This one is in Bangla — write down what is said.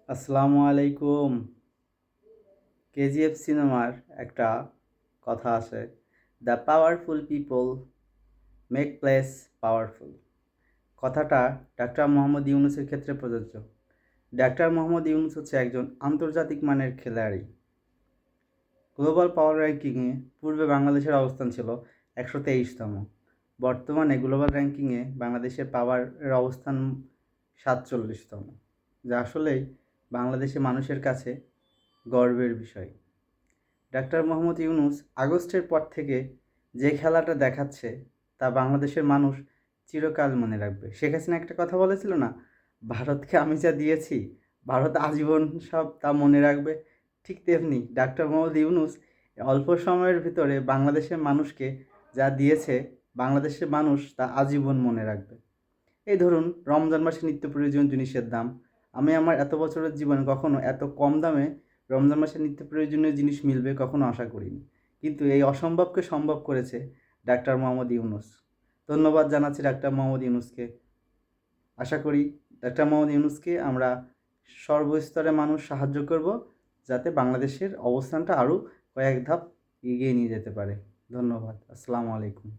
আসসালামু আলাইকুম। কেজিএফ সিনেমার একটা কথা আছে, the powerful people make place powerful. কথাটা ডাক্তার মোহাম্মদ ইউনূসের ক্ষেত্রে প্রযোজ্য। ডাক্তার মোহাম্মদ ইউনূস হচ্ছে একজন আন্তর্জাতিক মানের খেলোয়াড়। গ্লোবাল পাওয়ার র্যাঙ্কিংয়ে পূর্বে বাংলাদেশের অবস্থান ছিল 123তম। বর্তমানে গ্লোবাল র্যাঙ্কিংয়ে বাংলাদেশের পাওয়ারের অবস্থান 47তম, যা আসলেই বাংলাদেশের মানুষের কাছে গর্বের বিষয়। ডাক্তার মোহাম্মদ ইউনূস আগস্টের পর থেকে যে খেলাটা দেখাচ্ছে তা বাংলাদেশের মানুষ চিরকাল মনে রাখবে। শেখ হাসিনা একটা কথা বলেছিল না, ভারতকে আমি যা দিয়েছি ভারত আজীবন সব তা মনে রাখবে। ঠিক তেমনি ডাক্তার মোহাম্মদ ইউনূস অল্প সময়ের ভিতরে বাংলাদেশের মানুষকে যা দিয়েছে বাংলাদেশের মানুষ তা আজীবন মনে রাখবে। এই ধরুন, রমজান মাসে নিত্য প্রয়োজনীয় জিনিসের দাম, আমি আমার এত বছরের জীবনে কখনো এত কম দামে রমজান মাসে নিত্য প্রয়োজনীয় জিনিস মিলবে কখনো আশা করিনি। কিন্তু এই অসম্ভবকে সম্ভব করেছে ডাক্তার মোহাম্মদ ইউনূস। ধন্যবাদ জানাচ্ছি ডাক্তার মোহাম্মদ ইউনূসকে। আশা করি ডাক্তার মোহাম্মদ ইউনূসকে আমরা সর্বস্তরে মানুষ সাহায্য করব, যাতে বাংলাদেশের অবস্থানটা আরও কয়েক ধাপ এগিয়ে নিয়ে যেতে পারে। ধন্যবাদ। আসসালামু আলাইকুম।